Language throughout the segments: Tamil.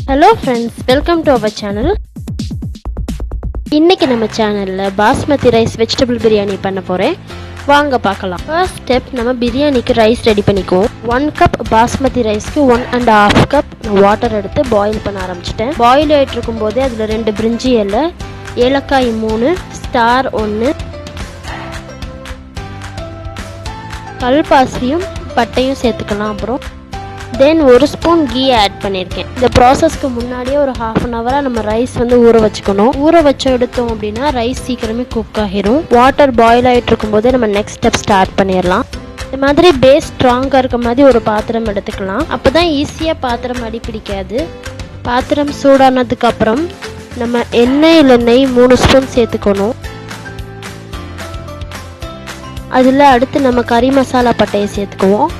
Hello friends, welcome to our channel. இன்னைக்கு நம்ம சேனல்ல பாஸ்மதி ரைஸ் வெஜிடபிள் பிரியாணி பண்ண போறேன். வாங்க பார்க்கலாம். First step நம்ம பிரியாணிக்கு ரைஸ் ரெடி பண்ணிக்குவோம். 1 கப் பாஸ்மதி ரைஸ்க்கு 1.5 கப் வாட்டர் எடுத்து பாயில் பண்ண ஆரம்பிச்சிட்டேன். பாயில் ஆயிட்டு இருக்கும்போதே அதுல 2 பிரிஞ்சி இலை, ஏலக்காய் 3, ஸ்டார் 1, கல்பாசியும் பட்டையும் சேர்த்துக்கலாம். அப்புறம் தென் 1 ஸ்பூன் கீ ஆட் பண்ணியிருக்கேன். இந்த ப்ராசஸ்க்கு முன்னாடியே ஒரு 1/2 ஹவராக நம்ம ரைஸ் ஊற வச்சுக்கணும். ஊற வச்சு எடுத்தோம் அப்படின்னா ரைஸ் சீக்கிரமே குக் ஆகிரும். வாட்டர் பாயில் ஆகிட்டு இருக்கும்போதே நம்ம நெக்ஸ்ட் ஸ்டெப் ஸ்டார்ட் பண்ணிடலாம். இந்த மாதிரி பேஸ் ஸ்ட்ராங்காக இருக்க மாதிரி ஒரு பாத்திரம் எடுத்துக்கலாம். அப்போ தான் ஈஸியாக பாத்திரம் அடி பிடிக்காது. பாத்திரம் சூடானதுக்கு அப்புறம் நம்ம எண்ணெய் இல்லை நெய் 3 ஸ்பூன் சேர்த்துக்கணும். அதில் அடுத்து நம்ம கறி மசாலா பட்டையை சேர்த்துக்குவோம்.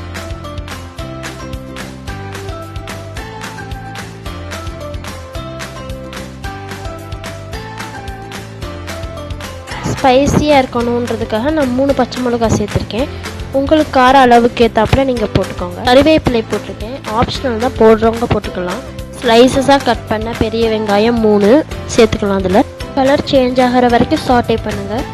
ஸ்பைஸியாக இருக்கணுன்றதுக்காக நான் 3 பச்சை மிளகாய் சேர்த்துருக்கேன். உங்களுக்கு கார அளவுக்கு ஏற்றாப்புல நீங்கள் போட்டுக்கோங்க. கறிவேப்பிலை போட்டிருக்கேன், ஆப்ஷனல் தான், போடுறவங்க போட்டுக்கலாம். ஸ்லைசஸாக கட் பண்ண பெரிய வெங்காயம் 3 சேர்த்துக்கலாம். அதில் கலர் சேஞ்ச் ஆகிற வரைக்கும் சாட்டே பண்ணுங்கள்.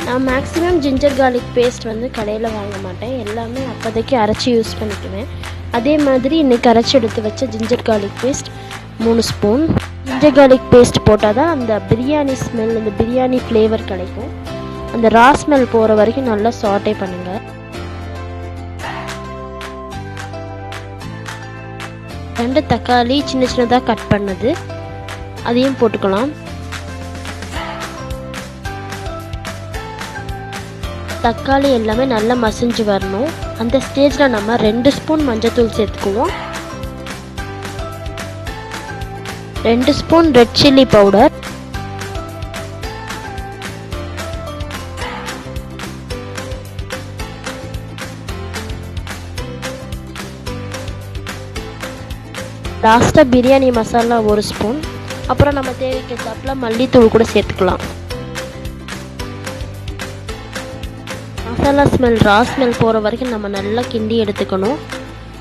நான் மேக்ஸிமம் ஜிஞ்சர் கார்லிக் பேஸ்ட் கடையில் வாங்க மாட்டேன், எல்லாமே அப்போதைக்கு அரைச்சி யூஸ் பண்ணிக்குவேன். அதே மாதிரி இன்றைக்கி அரைச்சி எடுத்து வச்ச ginger garlic paste 3 spoon. Ginger garlic paste போட்டால் தான் அந்த பிரியாணி ஸ்மெல், அந்த பிரியாணி ஃப்ளேவர் கிடைக்கும். அந்த ரா ஸ்மெல் போகிற வரைக்கும் நல்லா சாட்டே பண்ணுங்கள். 2 தக்காளி சின்ன சின்னதாக கட் பண்ணது அதையும் போட்டுக்கலாம். தக்காளி எல்லாமே நல்லா மசிஞ்சு வரணும். அந்த ஸ்டேஜில் நம்ம 2 ஸ்பூன் மஞ்சத்தூள் சேர்த்துக்குவோம். 2 ஸ்பூன் ரெட் சில்லி பவுடர், லாஸ்ட்டாக பிரியாணி மசாலா 1 ஸ்பூன், அப்புறம் நம்ம தேவைக்கு ஏற்றாப்புல மல்லித்தூள் கூட சேர்த்துக்கலாம். மசாலா ஸ்மெல், ரா ஸ்மெல் போகிற வரைக்கும் நம்ம நல்லா கிண்டி எடுத்துக்கணும்.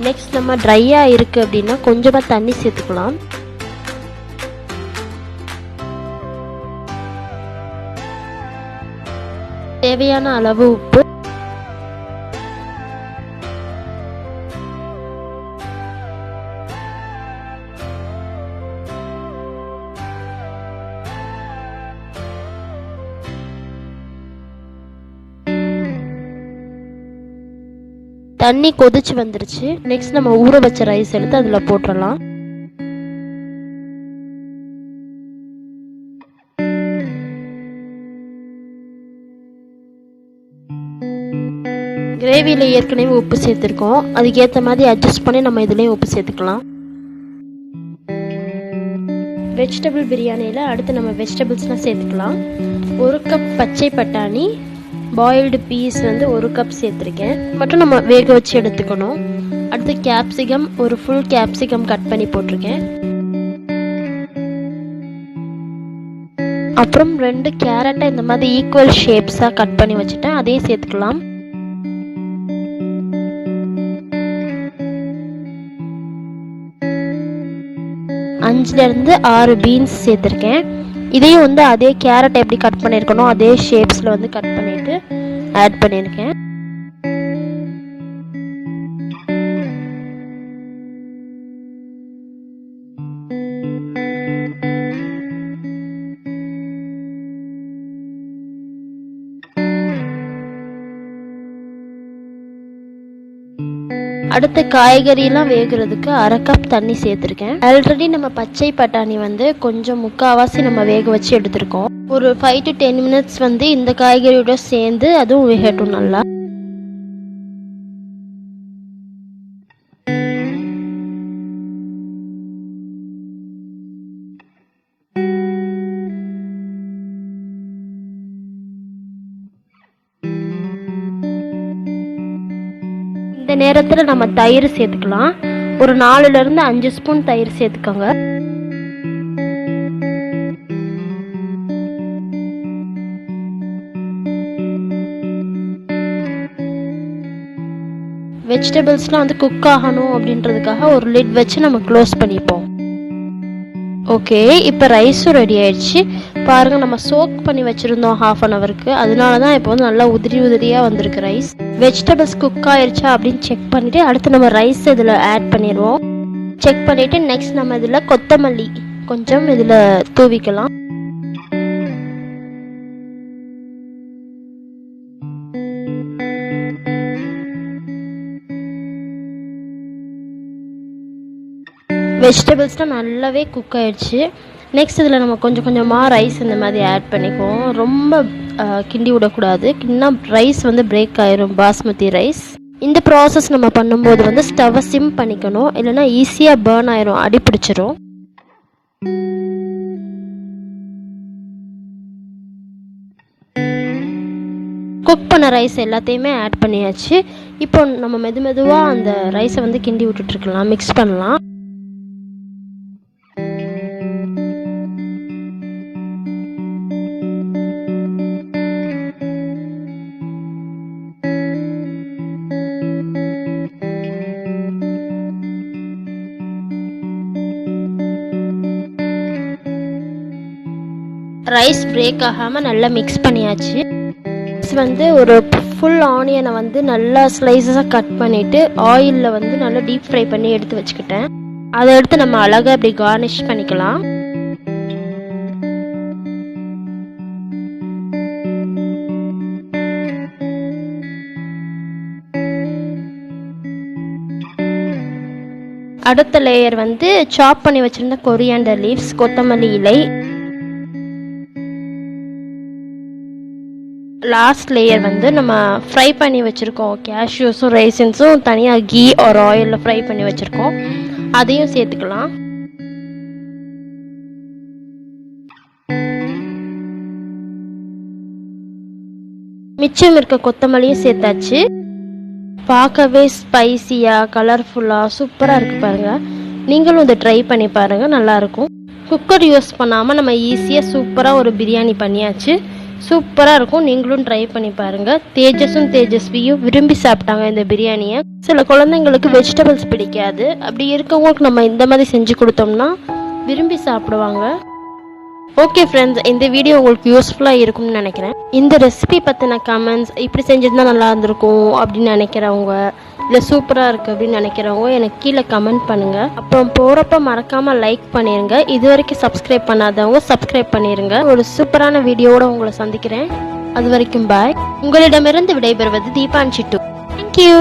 நெக்ஸ்ட் நம்ம ட்ரையாக இருக்குது அப்படின்னா கொஞ்சமாக தண்ணி சேர்த்துக்கலாம். தேவையான அளவு உப்பு, தண்ணி கொதிச்சு வந்துருச்சு. நெக்ஸ்ட் நம்ம ஊற வச்ச ரைஸ் எடுத்து அதில் போட்டுடலாம். கிரேவியில் ஏற்கனவே உப்பு சேர்த்துருக்கோம், அதுக்கேற்ற மாதிரி அட்ஜஸ்ட் பண்ணி நம்ம இதுலேயும் உப்பு சேர்த்துக்கலாம். வெஜிடபிள் பிரியாணியில் அடுத்து நம்ம வெஜிடபிள்ஸ்லாம் சேர்த்துக்கலாம். 1 கப் பச்சை பட்டாணி, பாயில்டு பீஸ் 1 கப் சேர்த்துருக்கேன், மட்டும் நம்ம வேக வச்சு எடுத்துக்கணும். அடுத்து கேப்சிகம், ஒரு ஃபுல் கேப்சிகம் கட் பண்ணி போட்டிருக்கேன். அப்புறம் 2 கேரட்டை இந்த மாதிரி ஈக்குவல் ஷேப்ஸாக கட் பண்ணி வச்சுட்டேன், அதையும் சேர்த்துக்கலாம். அஞ்சுலேருந்து 6 பீன்ஸ் சேர்த்துருக்கேன். இதையும் அதே கேரட் எப்படி கட் பண்ணியிருக்கணும் அதே ஷேப்ஸில் கட் பண்ணிட்டு ஆட் பண்ணியிருக்கேன். அடுத்த காய்கறியெல்லாம் வேகிறதுக்கு 1/2 கப் தண்ணி சேர்த்துருக்கேன். ஆல்ரெடி நம்ம பச்சை பட்டாணி கொஞ்சம் முக்கால்வாசி நம்ம வேக வச்சு எடுத்துருக்கோம். ஒரு 5 to 10 மினிட்ஸ் இந்த காய்கறியோட சேர்ந்து அதுவும் வேகட்டும் நல்லா. இந்த நேரத்தில் நம்ம தயிர் சேர்த்துக்கலாம். ஒரு 4லேருந்து 5 ஸ்பூன் தயிர் சேர்த்துக்கோங்க. வெஜிடபிள்ஸ்லாம் குக் ஆகணும் அப்படின்றதுக்காக ஒரு லிட் வச்சு நம்ம க்ளோஸ் பண்ணிப்போம். ஓகே, இப்போ ரைஸும் ரெடி ஆயிடுச்சு பாருங்கள். நம்ம சோக் பண்ணி வச்சுருந்தோம் 1/2 ஹவருக்கு, அதனால தான் இப்போ வந்து நல்லா உதிரியாக வந்திருக்கு ரைஸ். வெஜிடபிள்ஸ் குக் ஆயிடுச்சா அப்படின்னு செக் பண்ணிவிட்டு அடுத்து நம்ம ரைஸ் இதில் ஆட் பண்ணிடுவோம். செக் பண்ணிவிட்டு நெக்ஸ்ட் நம்ம இதில் கொத்தமல்லி கொஞ்சம் இதில் தூவிக்கலாம். வெஜிடபிள்ஸ்லாம் நல்லாவே குக் ஆயிடுச்சு. நெக்ஸ்ட் இதில் நம்ம கொஞ்சம் கொஞ்சமாக ரைஸ் இந்த மாதிரி ஆட் பண்ணிக்குவோம். ரொம்ப கிண்டி விடக்கூடாது, கிண்டினா ரைஸ் வந்து பிரேக் ஆயிரும், பாஸ்மதி ரைஸ். இந்த ப்ராசஸ் நம்ம பண்ணும்போது வந்து ஸ்டவ்வை சிம் பண்ணிக்கணும், இல்லைன்னா ஈஸியாக பேர்ன் ஆயிரும், அடி பிடிச்சிரும். குக் பண்ண ரைஸ் எல்லாத்தையுமே ஆட் பண்ணியாச்சு. இப்போ நம்ம மெதுவாக அந்த ரைஸை வந்து கிண்டி விட்டுட்டுருக்கலாம், மிக்ஸ் பண்ணலாம். ரைஸ் பிரேக் ஆகாமல் நல்லா மிக்ஸ் பண்ணியாச்சு. வந்து ஒரு ஃபுல் ஆனியனை வந்து நல்லா ஸ்லைசஸாக கட் பண்ணிவிட்டு ஆயிலில் வந்து நல்லா டீப் ஃப்ரை பண்ணி எடுத்து வச்சுக்கிட்டேன். அதை எடுத்து நம்ம அழகாக இப்படி கார்னிஷ் பண்ணிக்கலாம். அடுத்த லேயர் வந்து சாப் பண்ணி வச்சுருந்த கொரியாண்டர் லீவ்ஸ், கொத்தமல்லி இலை. லாஸ்ட் லேயர் வந்து நம்ம ஃப்ரை பண்ணி வச்சுருக்கோம் கேஷ்யூஸும் ரைசின்ஸும் தனியாக கீ ஒரு ஆயிலில் ஃப்ரை பண்ணி வச்சுருக்கோம், அதையும் சேர்த்துக்கலாம். மிச்சம் இருக்க கொத்தமல்லியும் சேர்த்தாச்சு. பார்க்கவே ஸ்பைசியாக கலர்ஃபுல்லாக சூப்பராக இருக்குது பாருங்கள். நீங்களும் இதை ட்ரை பண்ணி பாருங்கள், நல்லாயிருக்கும். குக்கர் யூஸ் பண்ணாமல் நம்ம ஈஸியாக சூப்பராக ஒரு பிரியாணி பண்ணியாச்சு. சூப்பராக இருக்கும், நீங்களும் ட்ரை பண்ணி பாருங்கள். தேஜஸும் தேஜஸ்வியும் விரும்பி சாப்பிட்டாங்க இந்த பிரியாணியை. சில குழந்தைங்களுக்கு வெஜிடபிள்ஸ் பிடிக்காது, அப்படி இருக்கவங்களுக்கு நம்ம இந்த மாதிரி செஞ்சு கொடுத்தோம்னா விரும்பி சாப்பிடுவாங்க. ஓகே ஃப்ரெண்ட்ஸ், இந்த வீடியோ உங்களுக்கு யூஸ்ஃபுல்லாக இருக்கும்னு நினைக்கிறேன். இந்த ரெசிபி பற்றின கமெண்ட்ஸ், இப்படி செஞ்சதுனா நல்லா இருந்திருக்கும் அப்படின்னு நினைக்கிறவங்க, இல்லை சூப்பராக இருக்குது அப்படின்னு நினைக்கிறவங்க எனக்கு கீழே கமெண்ட் பண்ணுங்கள். அப்புறம் போகிறப்ப மறக்காமல் லைக் பண்ணிடுங்க. இது வரைக்கும் சப்ஸ்கிரைப் பண்ணாதவங்க சப்ஸ்கிரைப் பண்ணிடுங்க. ஒரு சூப்பரான வீடியோவோட உங்களை சந்திக்கிறேன். அது வரைக்கும் பாய். உங்களிடமிருந்து விடைபெறுவது தீபான் சிட்டு. தேங்க்யூ.